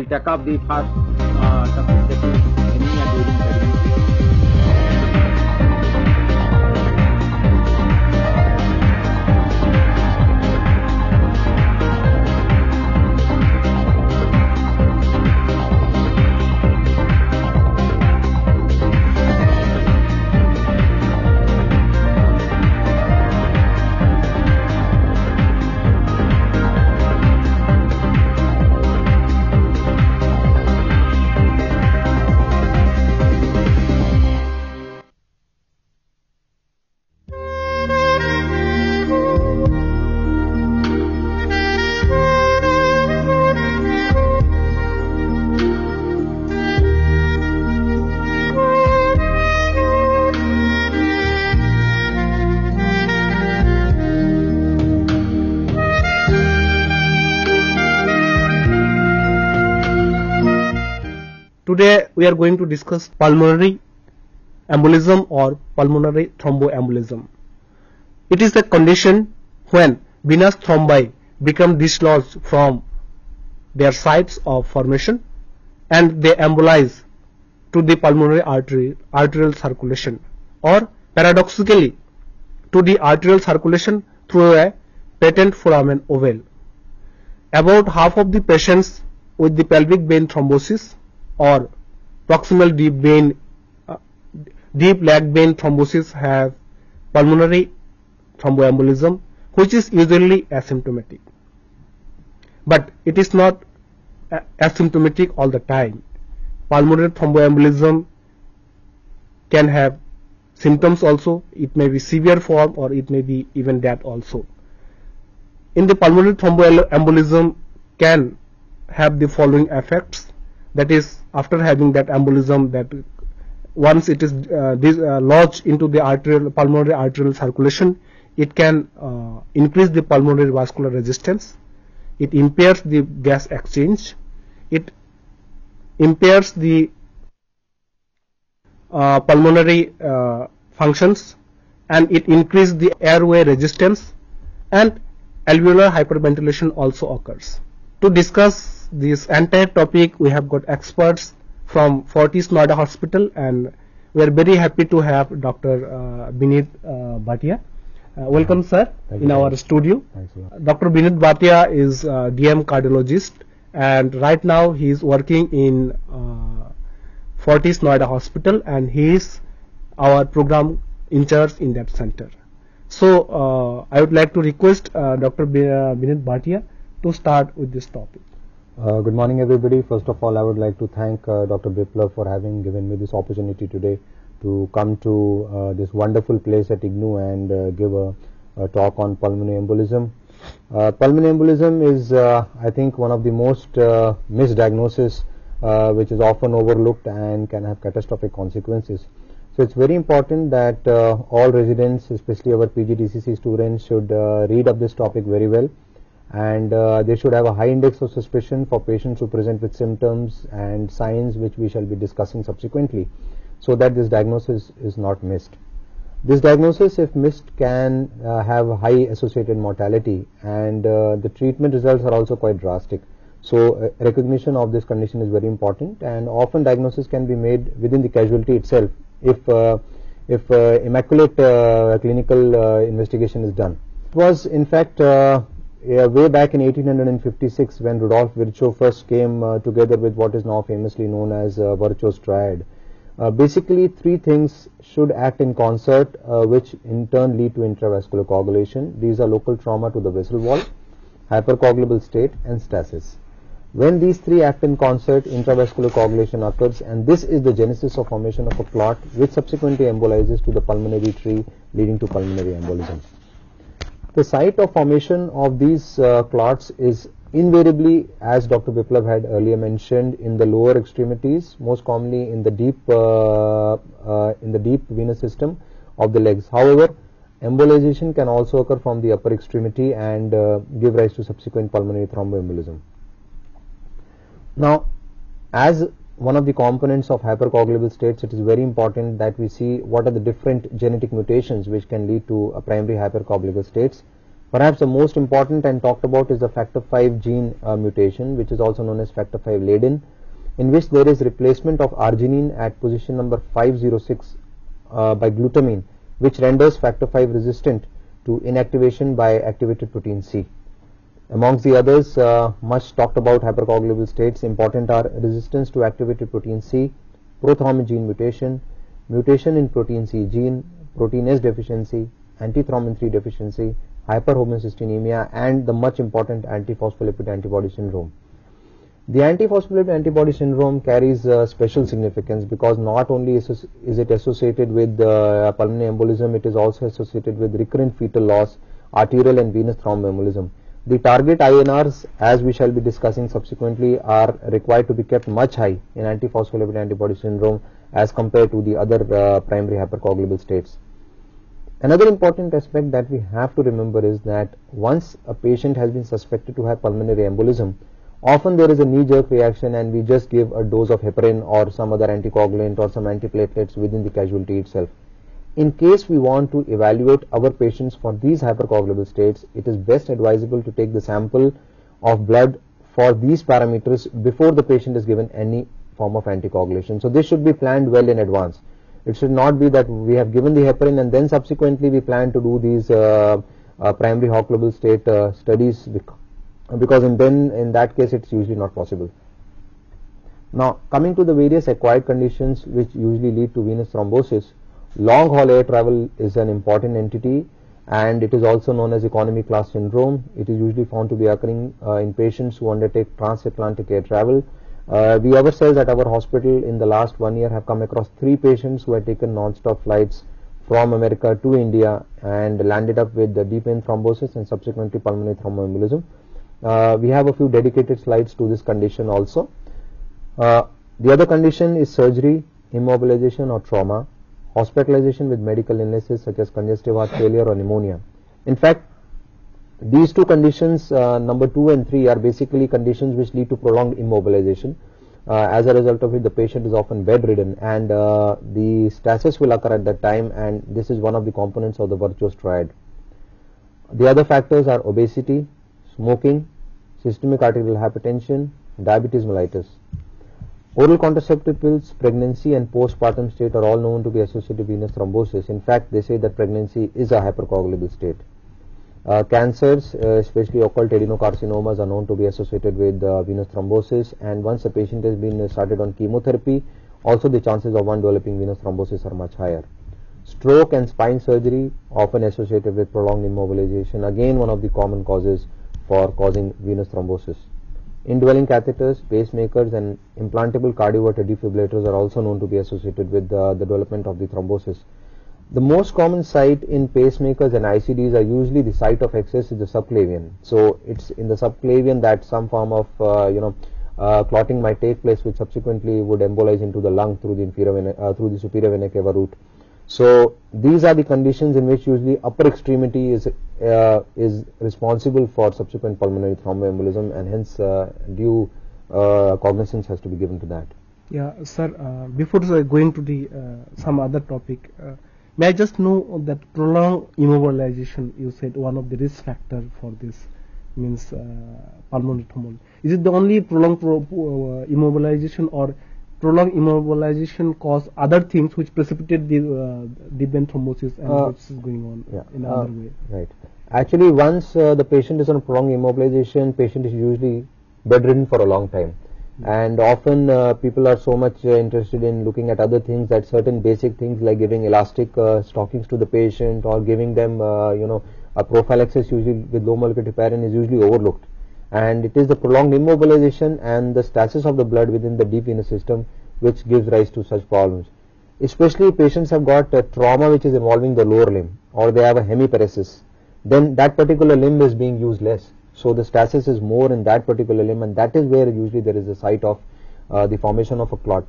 take up the first substantive anemia during pregnancy. Today we are going to discuss pulmonary embolism or pulmonary thromboembolism. It is a condition when venous thrombi become dislodged from their sites of formation and they embolize to the pulmonary arterial circulation, or paradoxically to the arterial circulation through a patent foramen ovale. About half of the patients with the pelvic vein thrombosis or proximal deep lag vein thrombosis have pulmonary thromboembolism, which is usually asymptomatic. But it is not asymptomatic all the time. Pulmonary thromboembolism can have symptoms also. It may be severe form or it may be even death also. In the pulmonary thromboembolism can have the following effects. That is, after having that embolism, that once it is lodged into the pulmonary arterial circulation, it can increase the pulmonary vascular resistance. It impairs the gas exchange. It impairs the pulmonary functions, and it increases the airway resistance, and alveolar hyperventilation also occurs. To discuss this entire topic, we have got experts from Fortis Noida Hospital, and we are very happy to have Dr. Binit Bhatia. Welcome, sir, in our studio. Dr. Binit Bhatia is DM cardiologist, and right now he is working in Fortis Noida Hospital, and he is our program in charge in that center. So I would like to request Dr. Binit Bhatia to start with this topic. Good morning, everybody. First of all, I would like to thank Dr. Diploma for having given me this opportunity today to come to this wonderful place at IGNOU and give a talk on pulmonary embolism. Pulmonary embolism is, I think, one of the most misdiagnoses which is often overlooked and can have catastrophic consequences. So it's very important that all residents, especially our PGDCC students, should read up this topic very well, and they should have a high index of suspicion for patients who present with symptoms and signs which we shall be discussing subsequently, so that this diagnosis is not missed. This diagnosis, if missed, can have high associated mortality, and the treatment results are also quite drastic. So recognition of this condition is very important, and often diagnosis can be made within the casualty itself if immaculate clinical investigation is done. It was in fact way back in 1856 when Rudolf Virchow first came together with what is now famously known as Virchow's Triad. Basically, three things should act in concert, which in turn lead to intravascular coagulation. These are local trauma to the vessel wall, hypercoagulable state, and stasis. When these three act in concert, intravascular coagulation occurs, and this is the genesis of formation of a clot, which subsequently embolizes to the pulmonary tree, leading to pulmonary embolism. The site of formation of these clots is invariably, as Dr. Biplav had earlier mentioned, in the lower extremities, most commonly in the deep venous system of the legs. However, embolization can also occur from the upper extremity and give rise to subsequent pulmonary thromboembolism. Now, as one of the components of hypercoagulable states, it is very important that we see what are the different genetic mutations which can lead to a primary hypercoagulable states. Perhaps the most important and talked about is the factor V gene mutation, which is also known as factor V laden, in which there is replacement of arginine at position number 506 by glutamine, which renders factor V resistant to inactivation by activated protein C. Amongst the others, much talked about hypercoagulable states important are resistance to activated protein C, prothrombin gene mutation, mutation in protein C gene, protein S deficiency, antithrombin 3 deficiency, hyperhomocystinemia, and the much important antiphospholipid antibody syndrome. The antiphospholipid antibody syndrome carries special significance because not only is it associated with pulmonary embolism, it is also associated with recurrent fetal loss, arterial and venous thromboembolism. The target INRs, as we shall be discussing subsequently, are required to be kept much high in antiphospholipid antibody syndrome as compared to the other primary hypercoagulable states. Another important aspect that we have to remember is that once a patient has been suspected to have pulmonary embolism, often there is a knee-jerk reaction and we just give a dose of heparin or some other anticoagulant or some antiplatelets within the casualty itself. In case we want to evaluate our patients for these hypercoagulable states, it is best advisable to take the sample of blood for these parameters before the patient is given any form of anticoagulation. So this should be planned well in advance. It should not be that we have given the heparin and then subsequently we plan to do these primary coagulable state studies, because in that case it's usually not possible. Now, coming to the various acquired conditions which usually lead to venous thrombosis, long haul air travel is an important entity and it is also known as economy class syndrome. It is usually found to be occurring in patients who undertake transatlantic air travel. We ourselves at our hospital in the last 1 year have come across 3 patients who had taken non-stop flights from America to India and landed up with the deep vein thrombosis and subsequently pulmonary thromboembolism. We have a few dedicated slides to this condition also. The other condition is surgery, immobilization or trauma, hospitalization with medical illnesses such as congestive heart failure or pneumonia. In fact, these two conditions, number 2 and 3, are basically conditions which lead to prolonged immobilization, as a result of which the patient is often bedridden and the stasis will occur at that time, and this is one of the components of the Virchow triad. The other factors are obesity, smoking, systemic arterial hypertension, diabetes mellitus. Oral contraceptive pills, pregnancy and postpartum state are all known to be associated with venous thrombosis. In fact, they say that pregnancy is a hypercoagulable state. Cancers, especially occult adenocarcinomas, are known to be associated with venous thrombosis, and once a patient has been started on chemotherapy, also the chances of one developing venous thrombosis are much higher. Stroke and spine surgery, often associated with prolonged immobilization, again one of the common causes for causing venous thrombosis. Indwelling catheters, pacemakers and implantable cardioverter defibrillators are also known to be associated with the development of the thrombosis. The most common site in pacemakers and ICDs are usually the site of access is the subclavian. So it's in the subclavian that some form of clotting might take place, which subsequently would embolize into the lung through the superior vena cava route. So these are the conditions in which usually upper extremity is responsible for subsequent pulmonary thromboembolism, and hence due cognizance has to be given to that. Yeah, sir. Before going to the some other topic, may I just know that prolonged immobilization, you said one of the risk factor for this means pulmonary thrombosis. Is it the only prolonged immobilization, or prolonged immobilization cause other things which precipitate the deep vein thrombosis and which is going on in another way? Right. Actually, once the patient is on prolonged immobilization, patient is usually bedridden for a long time. And often people are so much interested in looking at other things that certain basic things like giving elastic stockings to the patient or giving them a prophylaxis usually with low molecular heparin is usually overlooked, and it is the prolonged immobilization and the stasis of the blood within the deep venous system which gives rise to such problems. Especially patients have got a trauma which is involving the lower limb, or they have a hemiparesis, then that particular limb is being used less. So the stasis is more in that particular limb, and that is where usually there is a site of the formation of a clot.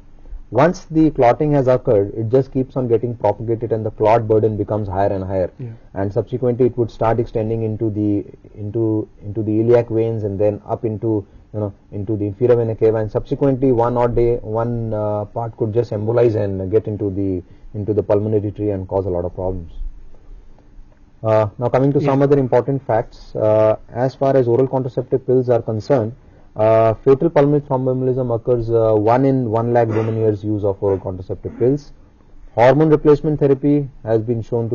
Once the clotting has occurred, it just keeps on getting propagated and the clot burden becomes higher and higher, and subsequently it would start extending into the iliac veins and then up into the inferior vena cava, and subsequently one part could just embolize and get into the pulmonary tree and cause a lot of problems. Now coming to some other important facts, as far as oral contraceptive pills are concerned, fatal pulmonary thromboembolism occurs 1 in 1 lakh women years use of oral contraceptive pills. Hormone replacement therapy has also been shown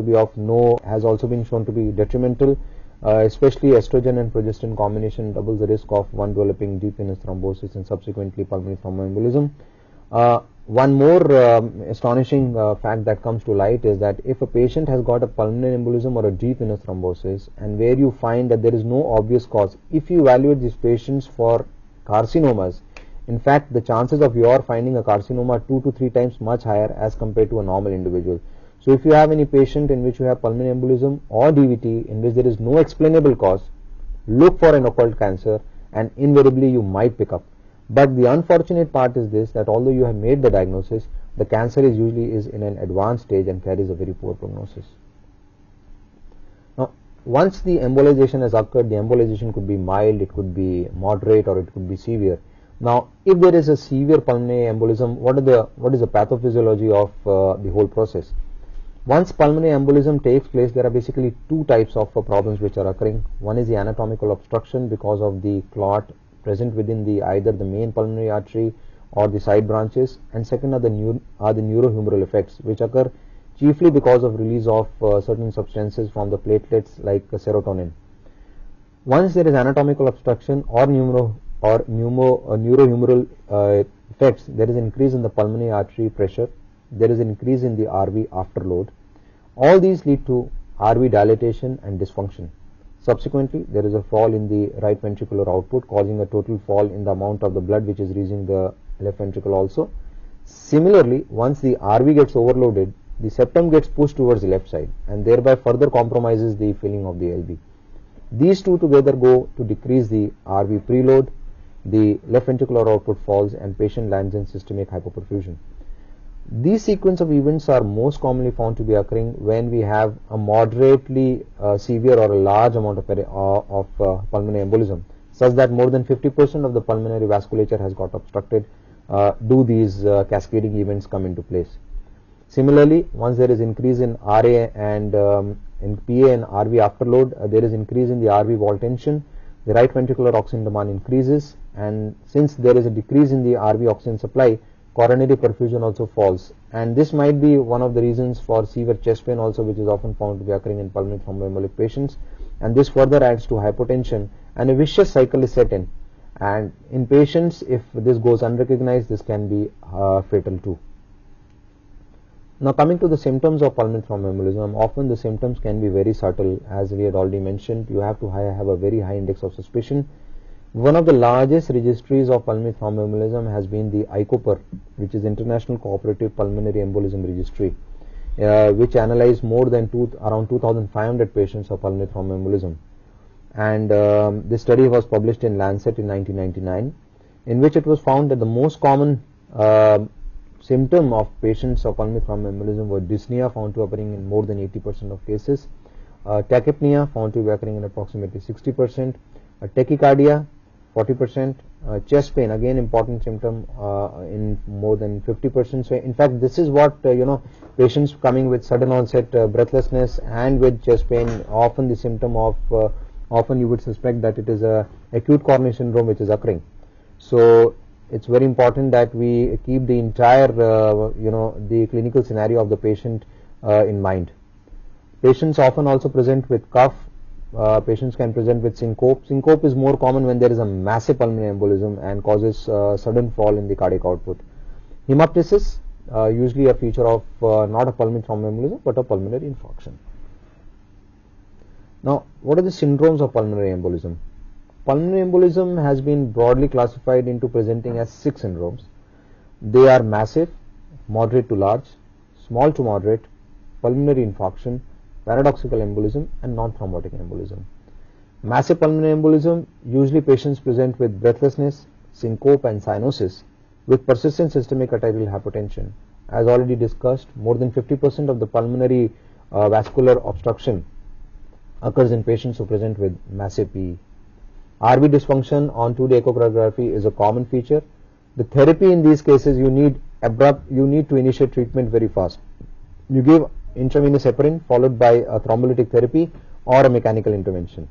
to be detrimental, especially estrogen and progesterone combination doubles the risk of one developing deep venous thrombosis and subsequently pulmonary thromboembolism. One more astonishing fact that comes to light is that if a patient has got a pulmonary embolism or a deep venous thrombosis, and where you find that there is no obvious cause, if you evaluate these patients for carcinomas, in fact the chances of your finding a carcinoma 2 to 3 times much higher as compared to a normal individual. So if you have any patient in which you have pulmonary embolism or DVT in which there is no explainable cause, look for an occult cancer and invariably you might pick up. But the unfortunate part is this, that although you have made the diagnosis, the cancer is usually in an advanced stage and carries a very poor prognosis. Now, once the embolization has occurred, the embolization could be mild, it could be moderate, or it could be severe. Now, if there is a severe pulmonary embolism, what is the pathophysiology of the whole process? Once pulmonary embolism takes place, there are basically two types of problems which are occurring. One is the anatomical obstruction because of the clot present within either the main pulmonary artery or the side branches, and second are the neurohumoral effects, which occur chiefly because of release of certain substances from the platelets like serotonin. Once there is anatomical obstruction or neurohumoral effects, there is an increase in the pulmonary artery pressure, there is an increase in the RV afterload. All these lead to RV dilatation and dysfunction. Subsequently, there is a fall in the right ventricular output, causing a total fall in the amount of the blood which is reaching the left ventricle also. Similarly, once the RV gets overloaded, the septum gets pushed towards the left side and thereby further compromises the filling of the LV. These two together go to decrease the RV preload, the left ventricular output falls, and patient lands in systemic hypoperfusion. These sequence of events are most commonly found to be occurring when we have a moderately severe or a large amount of pulmonary embolism, such that more than 50% of the pulmonary vasculature has got obstructed. Do these cascading events come into place? Similarly, once there is increase in RA and in PA and RV afterload, there is increase in the RV wall tension, the right ventricular oxygen demand increases, and since there is a decrease in the RV oxygen supply, coronary perfusion also falls, and this might be one of the reasons for severe chest pain also, which is often found to be occurring in pulmonary thromboembolic patients, and this further adds to hypotension, and a vicious cycle is set in, and in patients, if this goes unrecognized, this can be fatal too. Now coming to the symptoms of pulmonary thromboembolism, often the symptoms can be very subtle. As we had already mentioned, you have to have a very high index of suspicion. One of the largest registries of pulmonary thromboembolism has been the ICOPER, which is International Cooperative Pulmonary Embolism Registry, which analyzed more than around 2,500 patients of pulmonary thromboembolism. And this study was published in Lancet in 1999, in which it was found that the most common symptom of patients of pulmonary thromboembolism were dyspnea, found to be occurring in more than 80% of cases, tachypnea, found to be occurring in approximately 60%, tachycardia 40%, chest pain, again important symptom, in more than 50%. So in fact, this is what patients coming with sudden onset breathlessness and with chest pain, often the symptom of often you would suspect that it is a acute coronary syndrome which is occurring. So it's very important that we keep the entire the clinical scenario of the patient in mind. Patients often also present with cough. Patients can present with syncope. Syncope is more common when there is a massive pulmonary embolism and causes sudden fall in the cardiac output. Hemoptysis, usually a feature of not a pulmonary thromboembolism but a pulmonary infarction. Now, what are the syndromes of pulmonary embolism? Pulmonary embolism has been broadly classified into presenting as 6 syndromes. They are massive, moderate to large, small to moderate, pulmonary infarction, paradoxical embolism, and non-thrombotic embolism. Massive pulmonary embolism, usually patients present with breathlessness, syncope, and cyanosis with persistent systemic arterial hypotension. As already discussed, more than 50% of the pulmonary vascular obstruction occurs in patients who present with massive PE. RV dysfunction on 2D echocardiography is a common feature. The therapy in these cases, you need to initiate treatment very fast. You give intravenous heparin followed by a thrombolytic therapy or a mechanical intervention.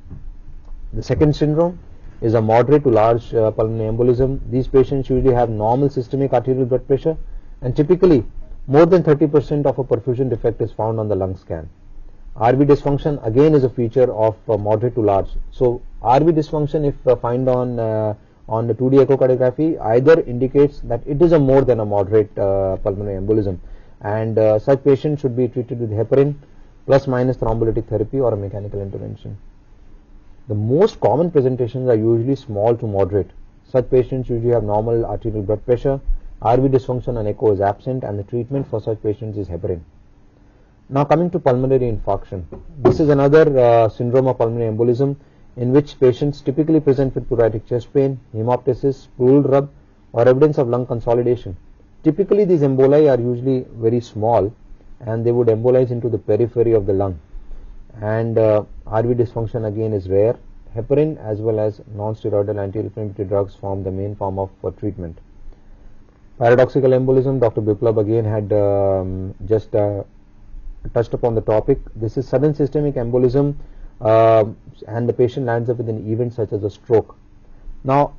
The second syndrome is a moderate to large pulmonary embolism. These patients usually have normal systemic arterial blood pressure, and typically more than 30% of a perfusion defect is found on the lung scan. RV dysfunction again is a feature of moderate to large. So RV dysfunction, if found on the 2D echocardiography, either indicates that it is a more than a moderate pulmonary embolism, and such patients should be treated with heparin plus minus thrombolytic therapy or a mechanical intervention. The most common presentations are usually small to moderate. Such patients usually have normal arterial blood pressure, RV dysfunction on echo is absent, and the treatment for such patients is heparin. Now coming to pulmonary infarction. This is another syndrome of pulmonary embolism in which patients typically present with pleuritic chest pain, hemoptysis, pleural rub, or evidence of lung consolidation. Typically these emboli are usually very small and they would embolize into the periphery of the lung. And RV dysfunction again is rare. Heparin as well as non-steroidal anti-inflammatory drugs form the main form of treatment. Paradoxical embolism, Dr. Biplab again had just touched upon the topic. This is sudden systemic embolism and the patient lands up with an event such as a stroke. Now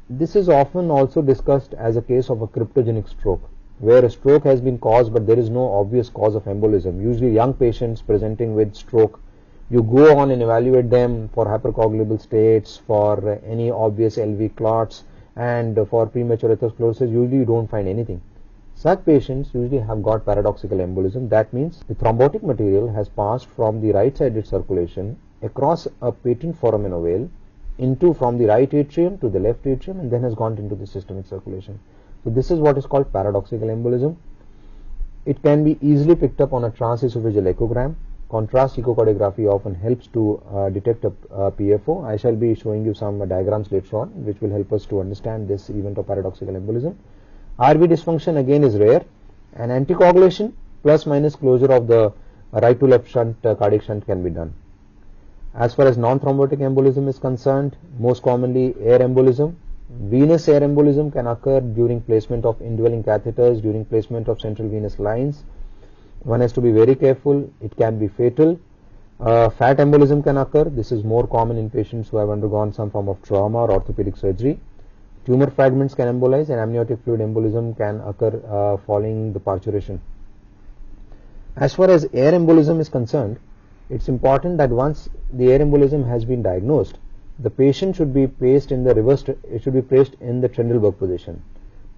this is often also discussed as a case of a cryptogenic stroke, where a stroke has been caused but there is no obvious cause of embolism. Usually young patients presenting with stroke, you go on and evaluate them for hypercoagulable states, for any obvious LV clots, and for premature atherosclerosis. Usually you don't find anything. Such patients usually have got paradoxical embolism. That means the thrombotic material has passed from the right sided circulation across a patent foramen ovale into from the right atrium to the left atrium and then has gone into the systemic circulation. So this is what is called paradoxical embolism. It can be easily picked up on a transesophageal echogram. Contrast echocardiography often helps to detect a PFO. I shall be showing you some diagrams later on which will help us to understand this event of paradoxical embolism. RV dysfunction again is rare, and anticoagulation plus minus closure of the right to left shunt cardiac shunt can be done. As far as non-thrombotic embolism is concerned, most commonly air embolism. Venous air embolism can occur during placement of indwelling catheters, during placement of central venous lines. One has to be very careful. It can be fatal. Fat embolism can occur. This is more common in patients who have undergone some form of trauma or orthopedic surgery. Tumor fragments can embolize, and amniotic fluid embolism can occur following the parturition. As far as air embolism is concerned, it's important that once the air embolism has been diagnosed, the patient should be placed in the reverse, it should be placed in the Trendelenburg position,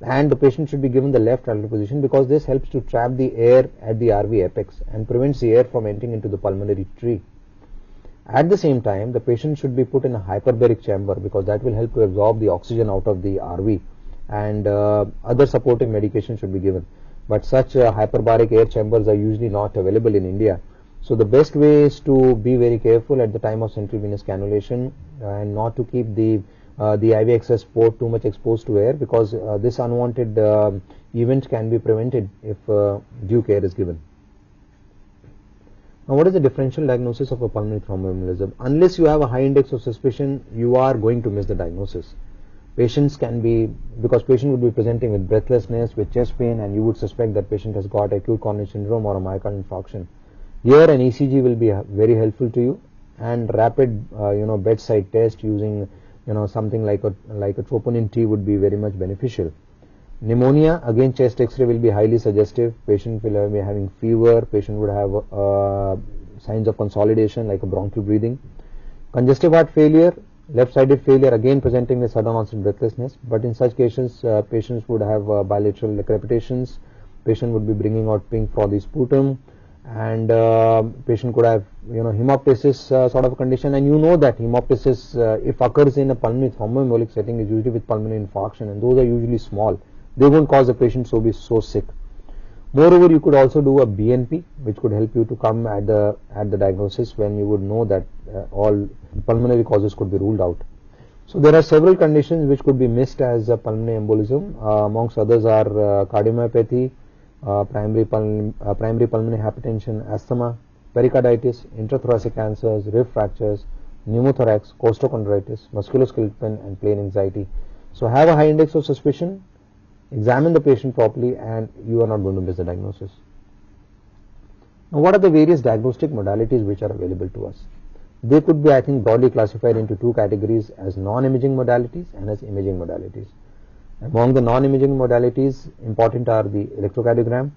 and the patient should be given the left lateral position because this helps to trap the air at the RV apex and prevents the air from entering into the pulmonary tree. At the same time, the patient should be put in a hyperbaric chamber because that will help to absorb the oxygen out of the RV, and other supportive medication should be given. But such hyperbaric air chambers are usually not available in India. So the best way is to be very careful at the time of central venous cannulation and not to keep the IV access port too much exposed to air, because this unwanted event can be prevented if due care is given. Now, what is the differential diagnosis of a pulmonary thromboembolism? Unless you have a high index of suspicion, you are going to miss the diagnosis. Patients can be, because patient would be presenting with breathlessness, with chest pain, and you would suspect that patient has got acute coronary syndrome or a myocardial infarction. Here an ECG will be very helpful to you, and rapid bedside test using something like a troponin T would be very much beneficial. Pneumonia, again chest X-ray will be highly suggestive. Patient will be having fever, patient would have signs of consolidation like a bronchial breathing. Congestive heart failure, left-sided failure, again presenting with sudden onset breathlessness, but in such cases patients would have bilateral crepitations, patient would be bringing out pink frothy sputum, and patient could have hemoptysis sort of a condition, and that hemoptysis if occurs in a pulmonary thromboembolic setting is usually with pulmonary infarction, and those are usually small. They won't cause the patient to be so sick. Moreover, you could also do a BNP, which could help you to come at the diagnosis when you would know that all pulmonary causes could be ruled out. So there are several conditions which could be missed as a pulmonary embolism. Amongst others are cardiomyopathy, primary pulmonary hypertension, asthma, pericarditis, intrathoracic cancers, rib fractures, pneumothorax, costochondritis, musculoskeletal and plain anxiety. So have a high index of suspicion, examine the patient properly, and you are not going to miss the diagnosis. Now, what are the various diagnostic modalities which are available to us? They could be, I think, broadly classified into two categories as non-imaging modalities and as imaging modalities. Among the non-imaging modalities, important are the electrocardiogram,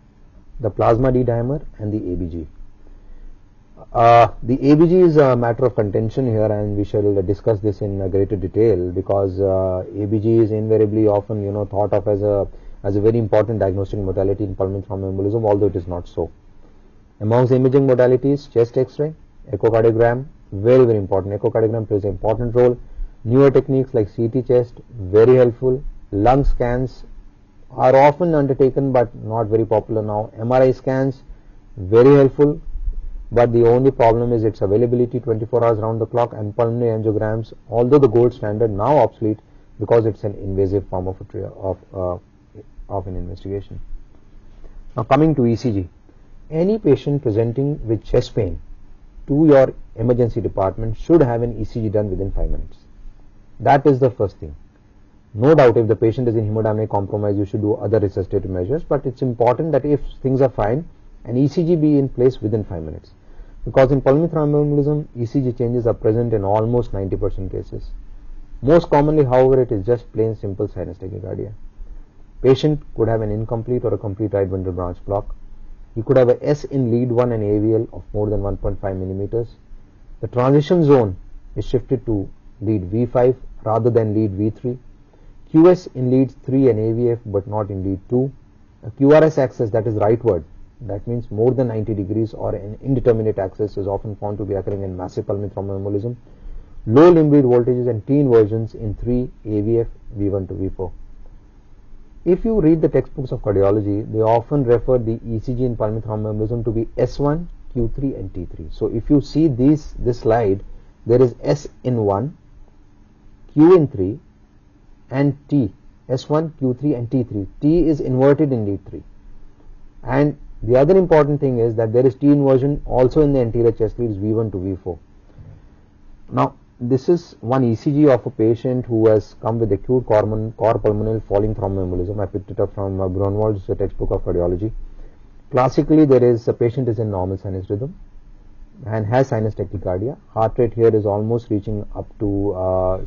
the plasma D-dimer and the ABG. The ABG is a matter of contention here, and we shall discuss this in greater detail, because ABG is invariably often thought of as a very important diagnostic modality in pulmonary thromboembolism, although it is not so. Amongst the imaging modalities, chest X-ray, echocardiogram, very very important. Echocardiogram plays an important role. Newer techniques like CT chest, very helpful. Lung scans are often undertaken but not very popular now. MRI scans, very helpful, but the only problem is its availability 24 hours round the clock, and pulmonary angiograms, although the gold standard, now obsolete because it's an invasive form of an investigation. Now coming to ECG, any patient presenting with chest pain to your emergency department should have an ECG done within 5 minutes. That is the first thing. No doubt, if the patient is in hemodynamic compromise, you should do other resuscitative measures, but it's important that if things are fine, an ECG be in place within 5 minutes. Because in pulmonary thromboembolism, ECG changes are present in almost 90% cases. Most commonly, however, it is just plain simple sinus tachycardia. Patient could have an incomplete or a complete right bundle branch block. He could have a S in lead 1 and AVL of more than 1.5 millimeters. The transition zone is shifted to lead V5 rather than lead V3. QS in leads 3 and AVF but not in lead 2. A QRS axis, that is rightward, that means more than 90 degrees or an indeterminate axis, is often found to be occurring in massive pulmonary thromboembolism. Low limb lead voltages and T inversions in 3, AVF, V1 to V4. If you read the textbooks of cardiology, they often refer the ECG in pulmonary thromboembolism to be S1, Q3 and T3. So if you see this slide, there is S in 1, Q in 3 and T, S1, Q3 and T3. T is inverted in lead 3. And the other important thing is that there is T inversion also in the anterior chest leads V1 to V4. Now, this is one ECG of a patient who has come with acute cor pulmonary falling thromboembolism. I picked it up from Grunwald's textbook of cardiology. Classically, a patient is in normal sinus rhythm and has sinus tachycardia. Heart rate here is almost reaching up to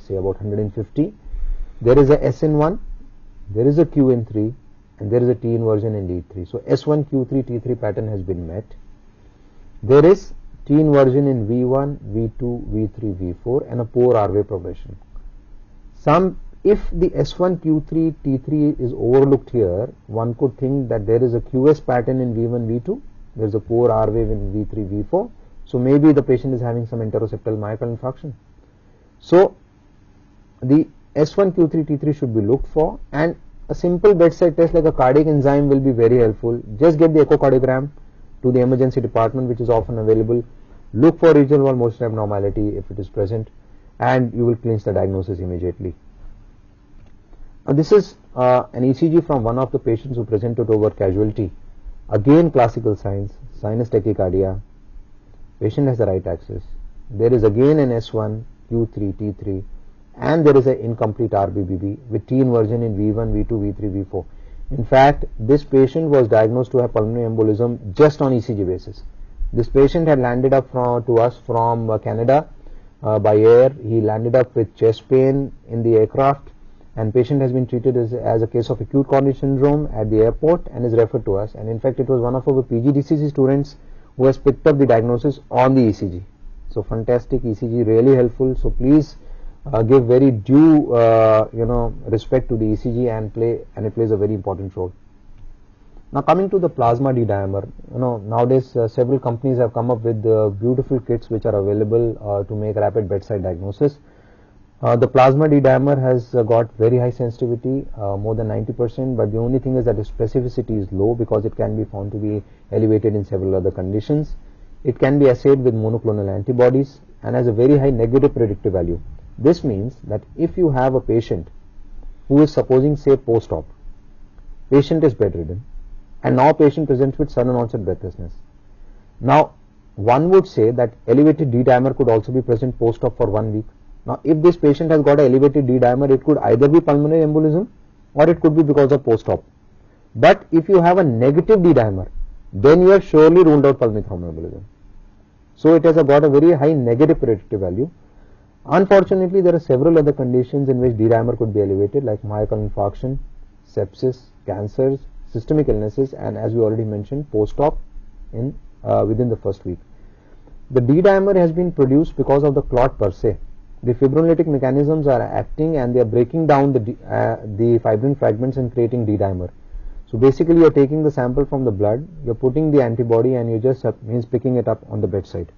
say about 150. There is a S in 1, there is a Q in 3, and there is a T inversion in lead 3. So S1, Q3, T3 pattern has been met. There is T inversion in V1, V2, V3, V4 and a poor R-wave progression. If the S1, Q3, T3 is overlooked here, one could think that there is a QS pattern in V1, V2, there is a poor R-wave in V3, V4. So maybe the patient is having some interoseptal myocardial infarction. So the S1, Q3, T3 should be looked for, and a simple bedside test like a cardiac enzyme will be very helpful. Just get the echocardiogram to the emergency department, which is often available. Look for regional wall motion abnormality if it is present, and you will clinch the diagnosis immediately. Now this is an ECG from one of the patients who presented over casualty. Again classical signs, sinus tachycardia. Patient has the right axis. There is again an S1, Q3, T3. And there is an incomplete RBBB with T inversion in V1, V2, V3, V4. In fact, this patient was diagnosed to have pulmonary embolism just on ECG basis. This patient had landed up to us from Canada by air. He landed up with chest pain in the aircraft, and patient has been treated as a case of acute coronary syndrome at the airport and is referred to us. And in fact, it was one of our PGDCC students who has picked up the diagnosis on the ECG. So fantastic ECG, really helpful. So please give very due respect to the ECG and it plays a very important role. Now coming to the plasma D-dimer, nowadays several companies have come up with beautiful kits which are available to make rapid bedside diagnosis. The plasma D-dimer has got very high sensitivity, more than 90%, but the only thing is that the specificity is low because it can be found to be elevated in several other conditions. It can be assayed with monoclonal antibodies and has a very high negative predictive value. This means that if you have a patient who is supposing say post-op, patient is bedridden, and now patient presents with sudden onset breathlessness. Now one would say that elevated D-dimer could also be present post-op for 1 week. Now if this patient has got an elevated D-dimer, it could either be pulmonary embolism or it could be because of post-op. But if you have a negative D-dimer, then you have surely ruled out pulmonary thromboembolism. So it has got a very high negative predictive value. Unfortunately, there are several other conditions in which D-dimer could be elevated, like myocardial infarction, sepsis, cancers, systemic illnesses, and as we already mentioned, post-op in within the first week. The D-dimer has been produced because of the clot per se. The fibrinolytic mechanisms are acting and they are breaking down the fibrin fragments and creating D-dimer. So basically, you are taking the sample from the blood, you are putting the antibody, and you just means picking it up on the bedside.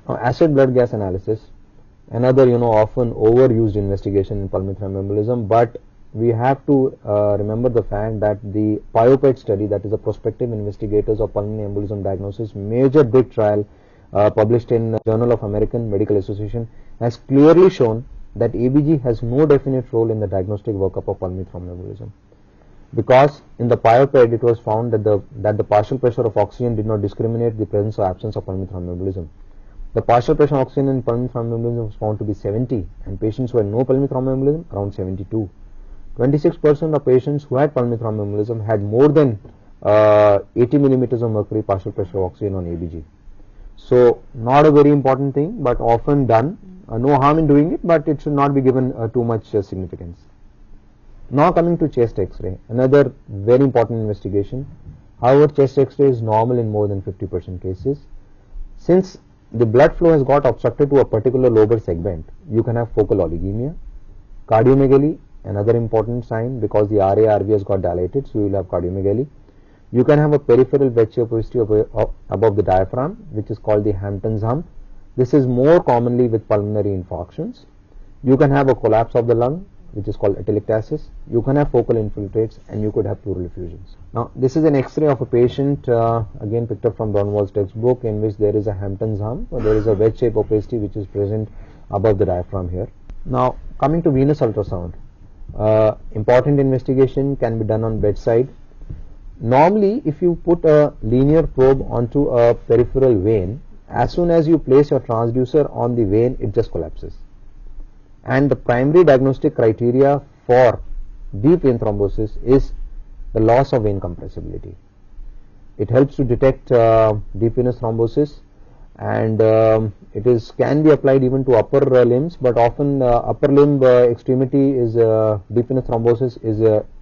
Now, acid blood gas analysis, another often overused investigation in pulmonary thromboembolism, but we have to remember the fact that the PIOPET study, that is a prospective investigators of pulmonary embolism diagnosis, major big trial published in Journal of American Medical Association, has clearly shown that ABG has no definite role in the diagnostic workup of pulmonary thromboembolism. Because in the PIOPET it was found that the partial pressure of oxygen did not discriminate the presence or absence of pulmonary thromboembolism. The partial pressure of oxygen in pulmonary thromboembolism was found to be 70, and patients who had no pulmonary thromboembolism around 72. 26% of patients who had pulmonary thromboembolism had more than 80 millimeters of mercury partial pressure of oxygen on ABG. So not a very important thing, but often done. No harm in doing it, but it should not be given too much significance. Now coming to chest X-ray, another very important investigation. However, chest X-ray is normal in more than 50% cases. Since the blood flow has got obstructed to a particular lobar segment, you can have focal oligemia, cardiomegaly, another important sign because the RA-RV has got dilated, so you will have cardiomegaly. You can have a peripheral wedge opacity above the diaphragm, which is called the Hampton's hump. This is more commonly with pulmonary infarctions. You can have a collapse of the lung, which is called atelectasis. You can have focal infiltrates, and you could have pleural effusions. Now, this is an X-ray of a patient, again picked up from Donwall's textbook, in which there is a Hampton's hump, or there is a wedge-shaped opacity which is present above the diaphragm here. Now, coming to venous ultrasound, important investigation can be done on bedside. Normally, if you put a linear probe onto a peripheral vein, as soon as you place your transducer on the vein, it just collapses. And the primary diagnostic criteria for deep vein thrombosis is the loss of vein compressibility. It helps to detect deep venous thrombosis, and it can be applied even to upper limbs, but often upper limb extremity is deep venous thrombosis is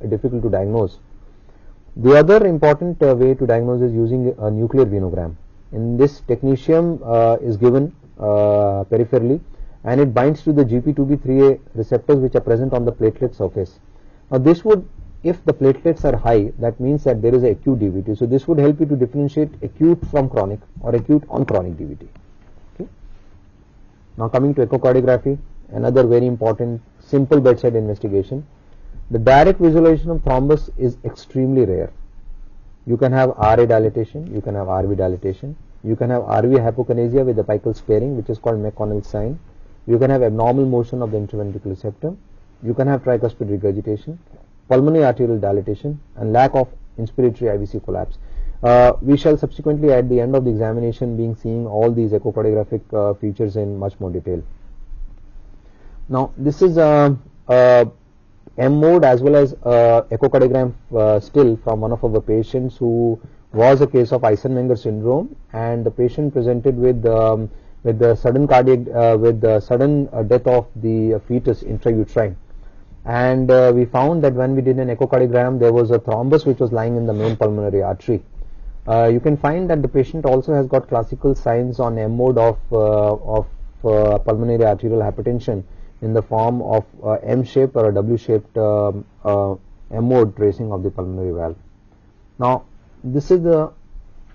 difficult to diagnose. The other important way to diagnose is using a nuclear venogram. In this, technetium is given peripherally, and it binds to the GP2B3A receptors which are present on the platelet surface. Now this would, if the platelets are high, that means that there is an acute DVT. So this would help you to differentiate acute from chronic or acute on chronic DVT. Okay. Now coming to echocardiography, another very important simple bedside investigation. The direct visualization of thrombus is extremely rare. You can have RA dilatation, you can have RV dilatation, you can have RV hypokinesia with apical sparing, which is called McConnell's sign. You can have abnormal motion of the interventricular septum. You can have tricuspid regurgitation, pulmonary arterial dilatation, and lack of inspiratory IVC collapse. We shall subsequently at the end of the examination being seeing all these echocardiographic features in much more detail. Now this is M mode as well as echocardiogram still from one of our patients who was a case of Eisenmenger syndrome, and the patient presented with the sudden cardiac with the sudden death of the fetus intrauterine. And we found that when we did an echocardiogram, there was a thrombus which was lying in the main pulmonary artery. You can find that the patient also has got classical signs on M mode of pulmonary arterial hypertension in the form of M-shaped or a W-shaped M mode tracing of the pulmonary valve. Now, this is the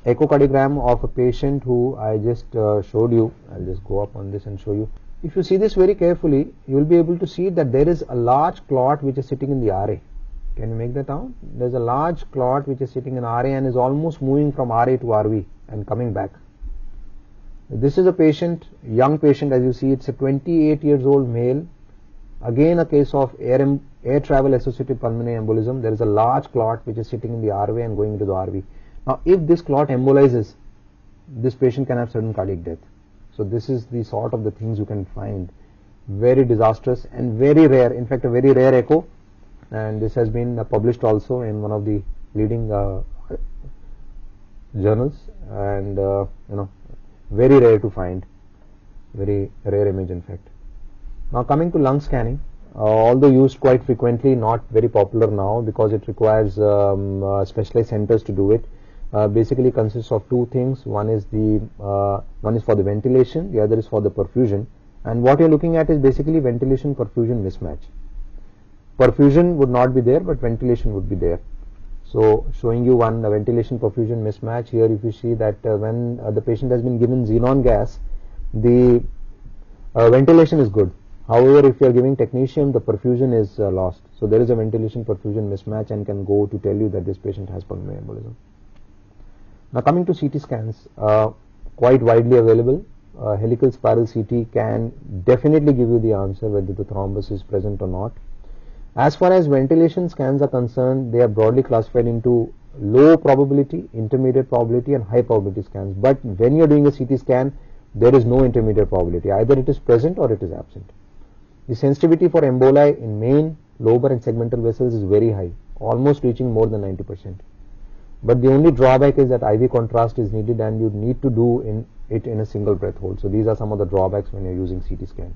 echocardiogram of a patient who I just showed you. I'll just go up on this and show you. If you see this very carefully, you will be able to see that there is a large clot which is sitting in the RA. Can you make that out? There's a large clot which is sitting in RA and is almost moving from RA to RV and coming back. This is a patient, young patient, as you see, it's a 28 years old male. Again a case of air travel associated pulmonary embolism. There is a large clot which is sitting in the RV and going into the RV. Now if this clot embolizes, this patient can have sudden cardiac death. So this is the sort of the things you can find. Very disastrous and very rare, in fact a very rare echo, and this has been published also in one of the leading journals, and very rare to find, very rare image in fact. Now coming to lung scanning, although used quite frequently, not very popular now because it requires specialized centers to do it. Basically consists of two things. One is for the ventilation, the other is for the perfusion, and what you're looking at is basically ventilation perfusion mismatch. Perfusion would not be there, but ventilation would be there. So showing you one ventilation perfusion mismatch here. If you see that when the patient has been given xenon gas, the ventilation is good. However, if you are giving technetium, the perfusion is lost. So there is a ventilation perfusion mismatch and can go to tell you that this patient has pulmonary embolism. Now coming to CT scans, quite widely available. Helical spiral CT can definitely give you the answer whether the thrombus is present or not. As far as ventilation scans are concerned, they are broadly classified into low probability, intermediate probability and high probability scans. But when you are doing a CT scan, there is no intermediate probability. Either it is present or it is absent. The sensitivity for emboli in main, lobar and segmental vessels is very high, almost reaching more than 90%. But the only drawback is that IV contrast is needed and you need to do it in a single breath hold. So these are some of the drawbacks when you are using CT scan.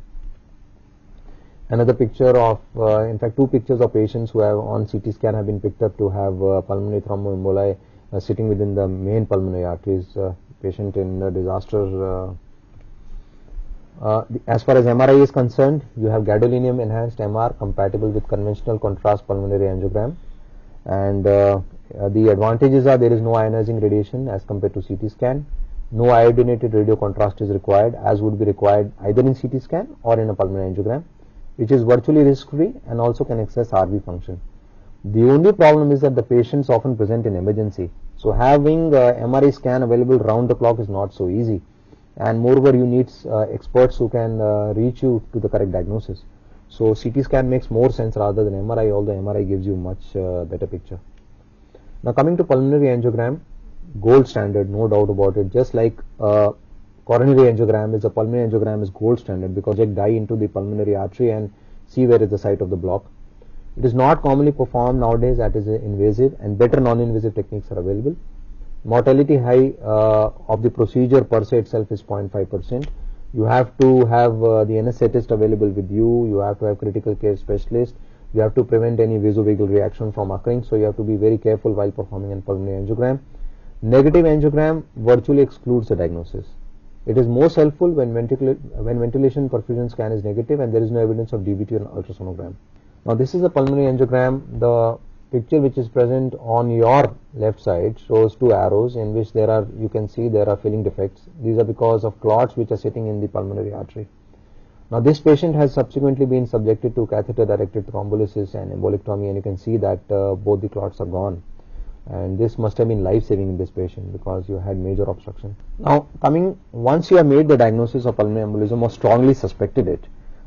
Another picture of, in fact, two pictures of patients who have on CT scan have been picked up to have pulmonary thromboemboli sitting within the main pulmonary arteries. Patient in disaster. As far as MRI is concerned, you have gadolinium enhanced MR compatible with conventional contrast pulmonary angiogram, and the advantages are there is no ionizing radiation as compared to CT scan. No iodinated radio contrast is required, as would be required either in CT scan or in a pulmonary angiogram, which is virtually risk-free and also can access RV function. The only problem is that the patients often present in emergency. So having MRI scan available round the clock is not so easy. And moreover, you need experts who can reach you to the correct diagnosis. So CT scan makes more sense rather than MRI, although MRI gives you much better picture. Now coming to pulmonary angiogram, gold standard, no doubt about it. Just like coronary angiogram is, a pulmonary angiogram is gold standard because you dye into the pulmonary artery and see where is the site of the block. It is not commonly performed nowadays, that is invasive, and better non-invasive techniques are available. Mortality high of the procedure per se itself is 0.5%. You have to have the anesthetist available with you. You have to have critical care specialist. You have to prevent any vasovagal reaction from occurring. So you have to be very careful while performing a pulmonary angiogram. Negative angiogram virtually excludes the diagnosis. It is most helpful when ventilation perfusion scan is negative and there is no evidence of DVT on ultrasonogram. Now this is a pulmonary angiogram. The picture which is present on your left side shows two arrows in which you can see there are filling defects. These are because of clots which are sitting in the pulmonary artery. Now this patient has subsequently been subjected to catheter directed thrombolysis and embolectomy, and you can see that both the clots are gone, and this must have been life saving in this patient because you had major obstruction. Now once you have made the diagnosis of pulmonary embolism or strongly suspected it,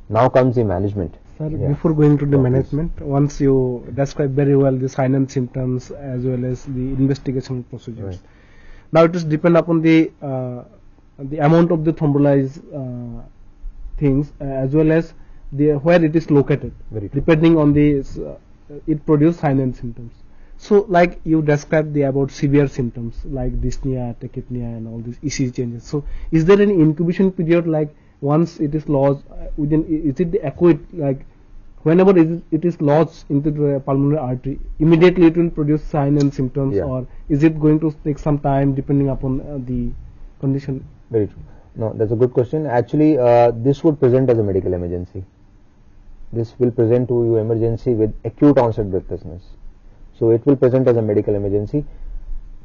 now comes the management. Sir, before going to the management, once you describe very well the sign and symptoms as well as the investigation procedures. Right. Now it is depend upon the amount of the thrombolized things as well as where it is located. Very true. Depending on the it produce sign and symptoms. So like you described about severe symptoms like dyspnea, tachypnea and all these ECG changes. So is there any incubation period, like once it is lodged is it the acute, like whenever it is lodged into the pulmonary artery, immediately it will produce sign and symptoms, Yeah. or is it going to take some time depending upon the condition? Very true. No, that's a good question. Actually, this would present as a medical emergency. This will present to you emergency with acute onset breathlessness. So it will present as a medical emergency.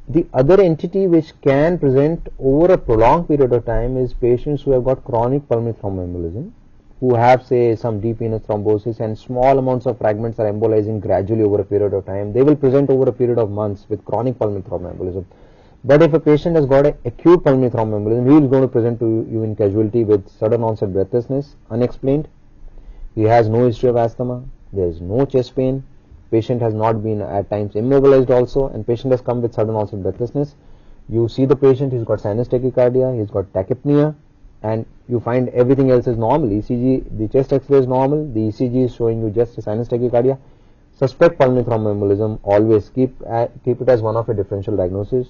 The other entity which can present over a prolonged period of time is patients who have got chronic pulmonary thromboembolism, who have, say, some deep venous thrombosis and small amounts of fragments are embolizing gradually over a period of time. They will present over a period of months with chronic pulmonary thromboembolism. But if a patient has got an acute pulmonary thromboembolism, he is going to present to you in casualty with sudden onset breathlessness, unexplained. He has no history of asthma. There is no chest pain. Patient has not been at times immobilized also, and patient has come with sudden onset breathlessness. You see the patient, he's got sinus tachycardia, he's got tachypnea, and you find everything else is normal. ECG, the chest X-ray is normal, the ECG is showing you just a sinus tachycardia. Suspect pulmonary thromboembolism, always keep it as one of a differential diagnosis.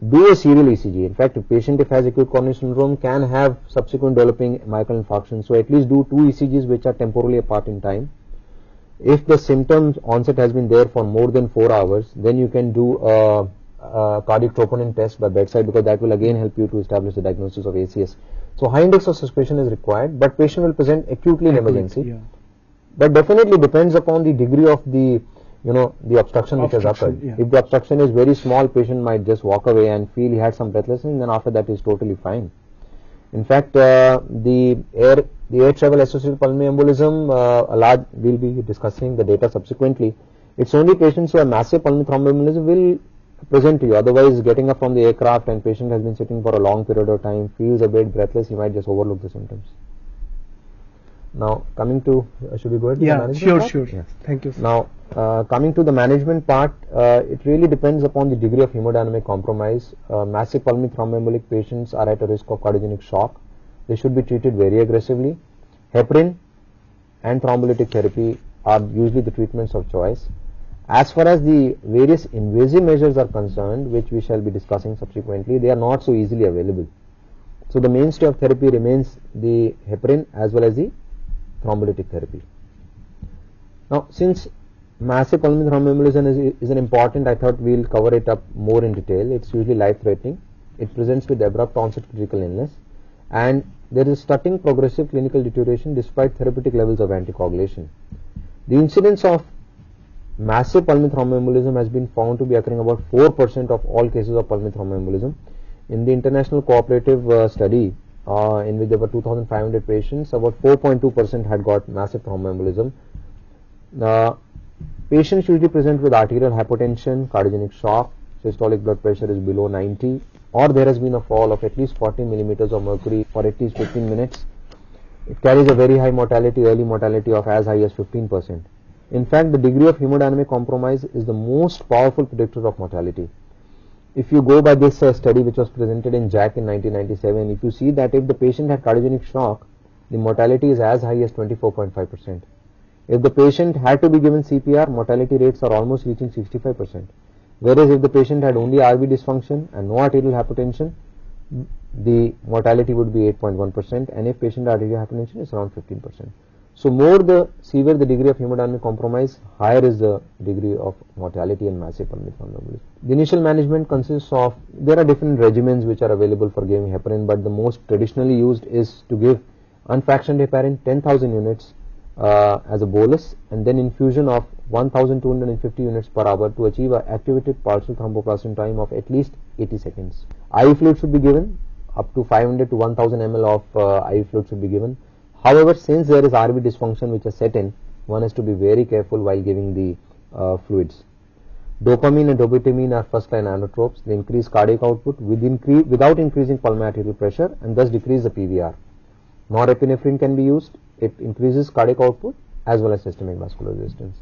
do a serial ECG. In fact, a patient if has acute coronary syndrome can have subsequent developing myocardial infarction. So at least do 2 ECGs which are temporally apart in time. If the symptoms onset has been there for more than 4 hours, then you can do a cardiac troponin test by bedside, because that will again help you to establish the diagnosis of ACS. So high index of suspicion is required, but patient will present acutely in emergency. Yeah. But definitely depends upon the degree of the the obstruction which has occurred. Yeah. If the obstruction is very small, patient might just walk away and feel he had some breathlessness, and then after that is totally fine. In fact, the air travel associated pulmonary embolism, we'll be discussing the data subsequently. It's only patients who have massive pulmonary thromboembolism will present to you. Otherwise, getting up from the aircraft and patient has been sitting for a long period of time, feels a bit breathless, you might just overlook the symptoms. Now, coming to, should we go ahead with the management part? Sure. Yes. Thank you, sir. Now, coming to the management part, it really depends upon the degree of hemodynamic compromise. Massive pulmonary thromboembolic patients are at a risk of cardiogenic shock. They should be treated very aggressively. Heparin and thrombolytic therapy are usually the treatments of choice. As far as the various invasive measures are concerned, which we shall be discussing subsequently, they are not so easily available. So the mainstay of therapy remains the heparin as well as the thrombolytic therapy. Now, since massive pulmonary thromboembolism is an important, I thought we'll cover it up more in detail. It's usually life-threatening. It presents with abrupt onset critical illness, and there is starting progressive clinical deterioration despite therapeutic levels of anticoagulation. The incidence of massive pulmonary thromboembolism has been found to be occurring about 4% of all cases of pulmonary thromboembolism. In the international cooperative study, in which there were 2,500 patients, about 4.2% had got massive thromboembolism. Patients usually present with arterial hypotension, cardiogenic shock, systolic blood pressure is below 90, or there has been a fall of at least 40 millimeters of mercury for at least 15 minutes. It carries a very high mortality, early mortality of as high as 15%. In fact, the degree of hemodynamic compromise is the most powerful predictor of mortality. If you go by this study which was presented in JACC in 1997, if you see that if the patient had cardiogenic shock, the mortality is as high as 24.5%. If the patient had to be given CPR, mortality rates are almost reaching 65%. Whereas if the patient had only RV dysfunction and no arterial hypertension, the mortality would be 8.1%, and if patient had arterial hypertension, it's around 15%. So more the severe the degree of hemodynamic compromise, higher is the degree of mortality in massive pulmonary thromboembolism. The initial management consists of, there are different regimens which are available for giving heparin, but the most traditionally used is to give unfractionated heparin 10,000 units as a bolus, and then infusion of 1,250 units per hour to achieve an activated partial thromboplastin time of at least 80 seconds. IV fluid should be given, up to 500 to 1,000 ml of IV fluid should be given. However, since there is RV dysfunction which is set in, one has to be very careful while giving the fluids. Dopamine and dobutamine are first-line inotropes. They increase cardiac output without increasing pulmonary arterial pressure and thus decrease the PVR. Norepinephrine can be used. It increases cardiac output as well as systemic vascular resistance.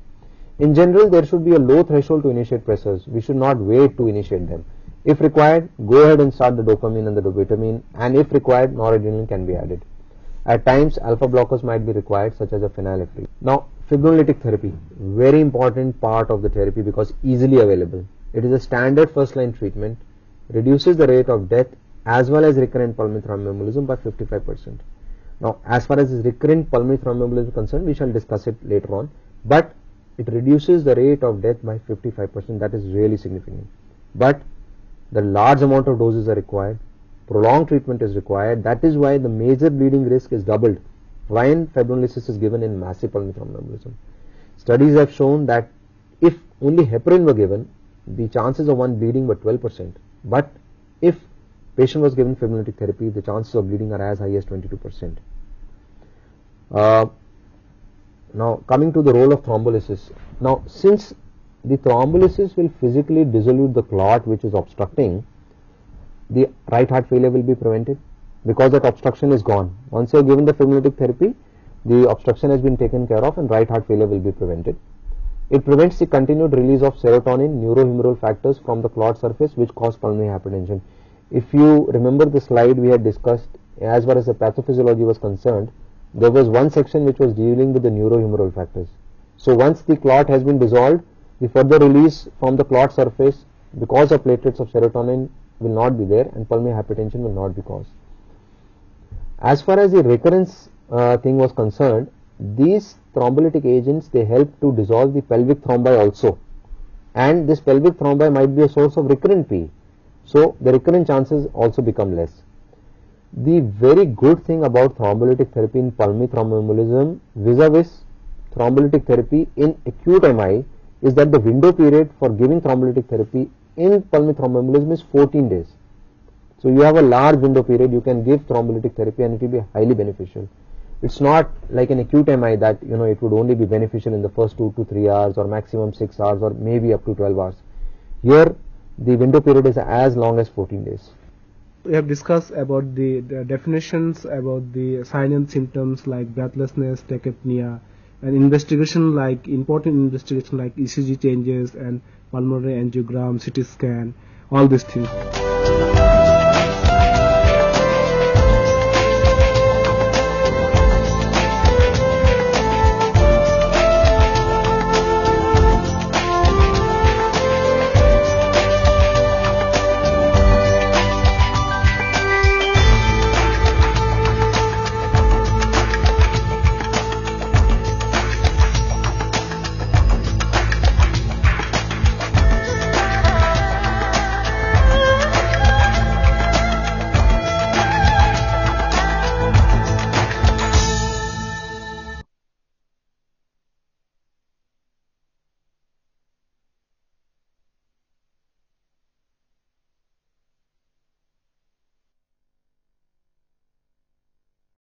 In general, there should be a low threshold to initiate pressors. We should not wait to initiate them. If required, go ahead and start the dopamine and the dobutamine, and if required, noradrenaline can be added. At times, alpha blockers might be required, such as a phenylephrine. Now, fibrinolytic therapy, very important part of the therapy because easily available. It is a standard first-line treatment, reduces the rate of death as well as recurrent pulmonary thromboembolism by 55%. Now, as far as recurrent pulmonary thromboembolism is concerned, we shall discuss it later on, but it reduces the rate of death by 55%. That is really significant. But the large amount of doses are required. Prolonged treatment is required. That is why the major bleeding risk is doubled when fibrinolysis is given in massive pulmonary thromboembolism. Studies have shown that if only heparin were given, the chances of one bleeding were 12%. But if patient was given fibrinolytic therapy, the chances of bleeding are as high as 22%. Now, coming to the role of thrombolysis. Now, since the thrombolysis will physically dissolute the clot which is obstructing, the right heart failure will be prevented because that obstruction is gone. Once you are given the fibrinolytic therapy, the obstruction has been taken care of and right heart failure will be prevented. It prevents the continued release of serotonin, neurohumoral factors from the clot surface which cause pulmonary hypertension. If you remember the slide we had discussed, as far as the pathophysiology was concerned, there was one section which was dealing with the neurohumoral factors. So once the clot has been dissolved, the further release from the clot surface because of platelets of serotonin will not be there and pulmonary hypertension will not be caused. As far as the recurrence thing was concerned, these thrombolytic agents, they help to dissolve the pelvic thrombi also, and this pelvic thrombi might be a source of recurrent PE, so the recurrent chances also become less. The very good thing about thrombolytic therapy in pulmonary thromboembolism vis-a-vis thrombolytic therapy in acute MI is that the window period for giving thrombolytic therapy in pulmonary thromboembolism is 14 days. So you have a large window period, you can give thrombolytic therapy and it will be highly beneficial. It's not like an acute MI that it would only be beneficial in the first 2 to 3 hours or maximum 6 hours or maybe up to 12 hours. Here the window period is as long as 14 days. We have discussed about the definitions about the signs and symptoms like breathlessness, tachypnea, and investigation like important investigation like ECG changes and pulmonary angiogram, CT scan, all these things.